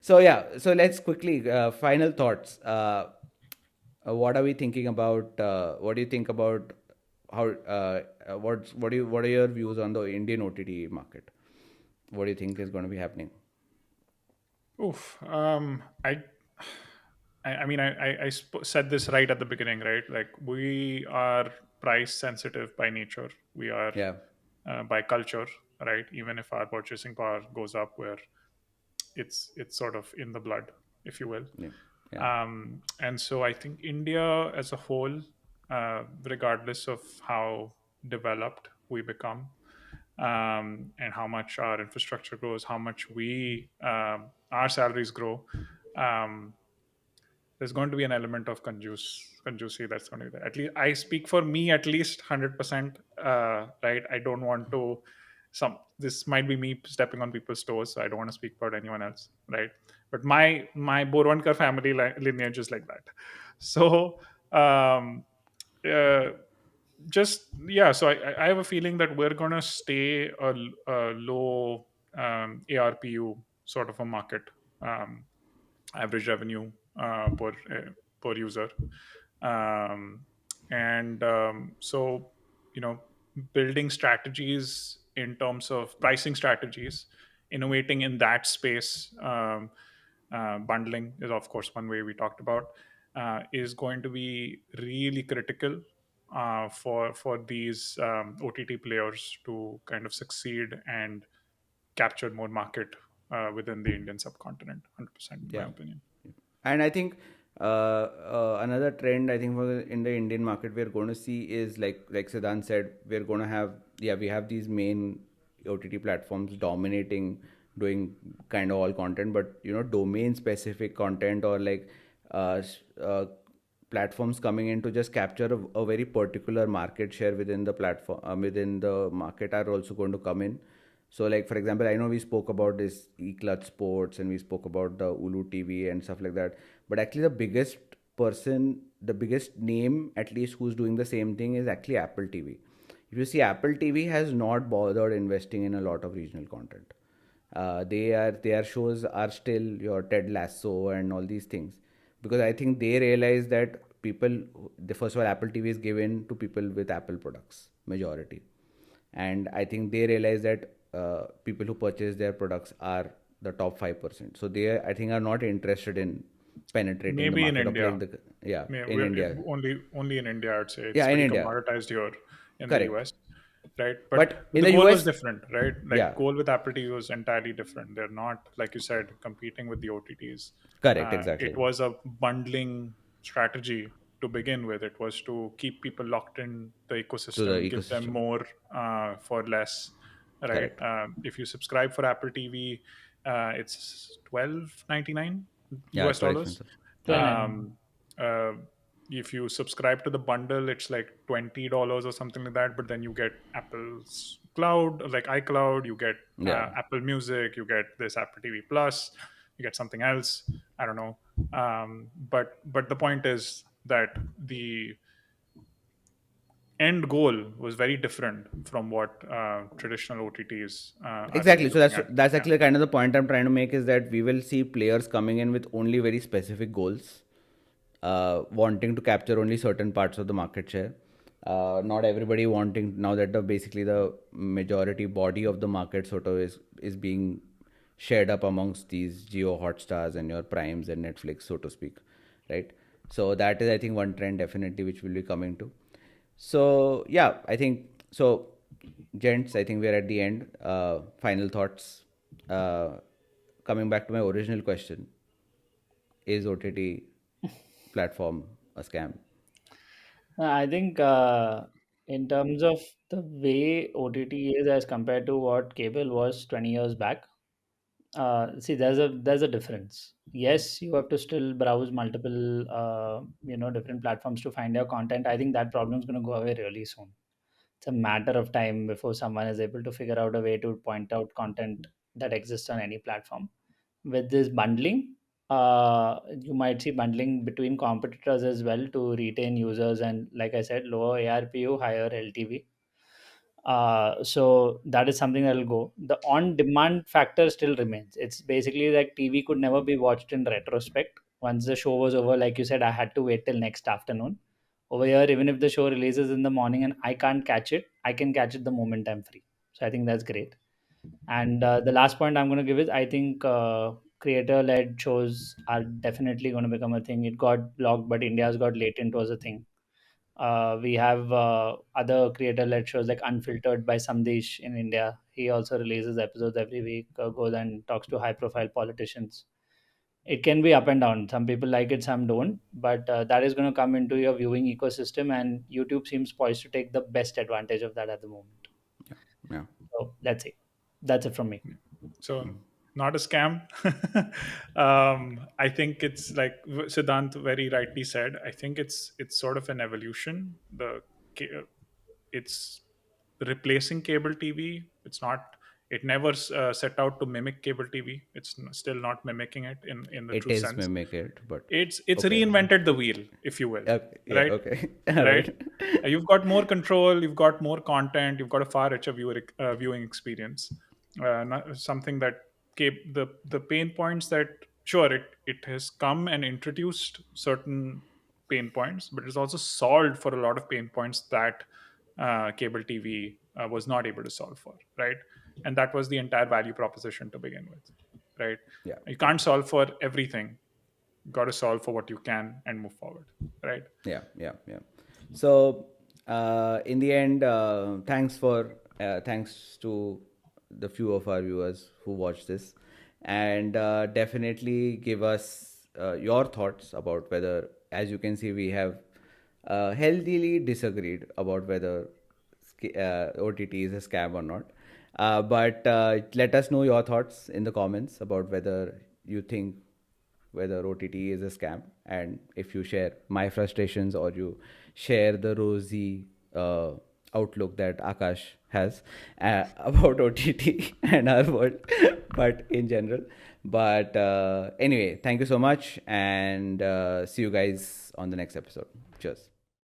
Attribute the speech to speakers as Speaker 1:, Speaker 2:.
Speaker 1: So yeah, so let's quickly final thoughts. What are we thinking about? What do you think about how? What are your views on the Indian OTT market? What do you think is going to be happening?
Speaker 2: Oof. I mean, said this right at the beginning, right? Like, we are price sensitive by nature. We are
Speaker 1: Yeah,
Speaker 2: by culture, right? Even if our purchasing power goes up, where it's sort of in the blood, if you will.
Speaker 1: yeah, yeah,
Speaker 2: And so I think India as a whole, regardless of how developed we become, and how much our infrastructure grows, how much our salaries grow, um, there's going to be an element of conjuicy that's going to be there. At least I speak for me, at least 100%. Right? I don't want to. This might be me stepping on people's toes, so I don't want to speak about anyone else, right? But my Borwankar family lineage is like that. So um, uh, just yeah, so I have a feeling that we're going to stay a low ARPU sort of a market, um, average revenue per user, um, and so you know building strategies in terms of pricing strategies, innovating in that space. Bundling is of course one way we talked about, is going to be really critical for these OTT players to kind of succeed and capture more market within the Indian subcontinent. 100%, in my
Speaker 1: yeah.
Speaker 2: opinion.
Speaker 1: And I think another trend I think in the Indian market we're going to see is like Siddhant said, we're going to have, yeah, we have these main OTT platforms dominating, doing kind of all content, but domain specific content or like uh, s- uh, platforms coming in to just capture a very particular market share within the platform, within the market, are also going to come in. So, like for example, I know we spoke about this eClutch Sports and we spoke about the Ulu TV and stuff like that. But actually, the biggest name at least who's doing the same thing is actually Apple TV. If you see, Apple TV has not bothered investing in a lot of regional content. Their shows are still your Ted Lasso and all these things, because I think they realize that the first of all, Apple TV is given to people with Apple products majority, and I think they realize that people who purchase their products are the top 5%. So they, I think, are not interested in penetrating the
Speaker 2: Maybe in
Speaker 1: market or
Speaker 2: India.
Speaker 1: playing the, yeah, in
Speaker 2: We're
Speaker 1: India,
Speaker 2: only in India. I'd say it's
Speaker 1: yeah, in
Speaker 2: pretty
Speaker 1: India,
Speaker 2: commoditized here in the
Speaker 1: correct.
Speaker 2: US, right?
Speaker 1: But
Speaker 2: But
Speaker 1: in
Speaker 2: the
Speaker 1: the
Speaker 2: goal was
Speaker 1: US,
Speaker 2: different, right? Like
Speaker 1: yeah,
Speaker 2: goal with Apple TV was entirely different. They're not, like you said, competing with the OTTs.
Speaker 1: correct,
Speaker 2: It
Speaker 1: exactly,
Speaker 2: was a bundling strategy to begin with. It was to keep people locked in the
Speaker 1: to the
Speaker 2: ecosystem, give them
Speaker 1: ecosystem,
Speaker 2: more for less, right?
Speaker 1: correct,
Speaker 2: If you subscribe for Apple TV, it's 12.99
Speaker 1: yeah,
Speaker 2: US
Speaker 1: it's very
Speaker 2: dollars.
Speaker 1: expensive, yeah,
Speaker 3: 29.
Speaker 2: Um, uh, if you subscribe to the bundle, it's like $20 or something like that. But then you get Apple's cloud, like iCloud. You get
Speaker 1: yeah.
Speaker 2: Apple Music. You get this Apple TV Plus. You get something else. I don't know. But the point is that the end goal was very different from what traditional OTTs are really
Speaker 1: Exactly. So
Speaker 2: looking
Speaker 1: that's
Speaker 2: at.
Speaker 1: that's
Speaker 2: Yeah.
Speaker 1: actually kind of the point I'm trying to make, is that we will see players coming in with only very specific goals, wanting to capture only certain parts of the market share. Not everybody wanting, now that basically the majority body of the market sort of is being shared up amongst these Geo Hotstars and your Primes and Netflix, so to speak, right? So that is, I think, one trend definitely which will be coming to. So yeah, I think so. Gents, I think we're at the end. Final thoughts. Uh, Coming back to my original question, is OTT platform a scam?
Speaker 3: I think in terms of the way OTT is as compared to what cable was 20 years back, see, there's a difference. Yes, you have to still browse multiple different platforms to find your content. I think that problem is going to go away really soon. It's a matter of time before someone is able to figure out a way to point out content that exists on any platform. With this bundling, you might see bundling between competitors as well to retain users, and like I said, lower ARPU, higher LTV. So that is something that will go. The on-demand factor still remains. It's basically like TV could never be watched in retrospect. Once the show was over, like you said, I had to wait till next afternoon. Over here, even if the show releases in the morning and I can't catch it, I can catch it the moment I'm free. So I think that's great. And the last point I'm going to give is I think creator-led shows are definitely going to become a thing. It got blocked, but India's got latent was a thing. We have other creator-led shows like Unfiltered by Samdesh in India. He also releases episodes every week, goes and talks to high-profile politicians. It can be up and down. Some people like it, some don't. But that is going to come into your viewing ecosystem, and YouTube seems poised to take the best advantage of that at the moment.
Speaker 1: Yeah.
Speaker 3: So let's see. That's it from me.
Speaker 2: So not a scam. I think it's like Siddhant very rightly said. I think it's sort of an evolution. It's replacing cable TV. It's not. It never set out to mimic cable TV. It's still not mimicking it in the
Speaker 1: It
Speaker 2: true
Speaker 1: is
Speaker 2: sense.
Speaker 1: mimic it, but
Speaker 2: It's
Speaker 1: okay.
Speaker 2: reinvented the wheel, if you will.
Speaker 1: Okay. Yeah.
Speaker 2: Right?
Speaker 1: Okay. All
Speaker 2: Right?
Speaker 1: right.
Speaker 2: You've got more control, you've got more content, you've got a far richer viewing experience. Something that the pain points that, sure, it has come and introduced certain pain points, but it's also solved for a lot of pain points that cable TV was not able to solve for, right? And that was the entire value proposition to begin with, right?
Speaker 1: Yeah.
Speaker 2: You can't solve for everything. You got to solve for what you can and move forward, right?
Speaker 1: Yeah. Yeah. Yeah. So, in the end, thanks to the few of our viewers who watch this, and definitely give us your thoughts about whether, as you can see, we have healthily disagreed about whether OTT is a scam or not. But let us know your thoughts in the comments about whether you think whether OTT is a scam, and if you share my frustrations or you share the rosy outlook that Akash has about OTT and our world, but in general. But anyway, thank you so much, and see you guys on the next episode. Cheers.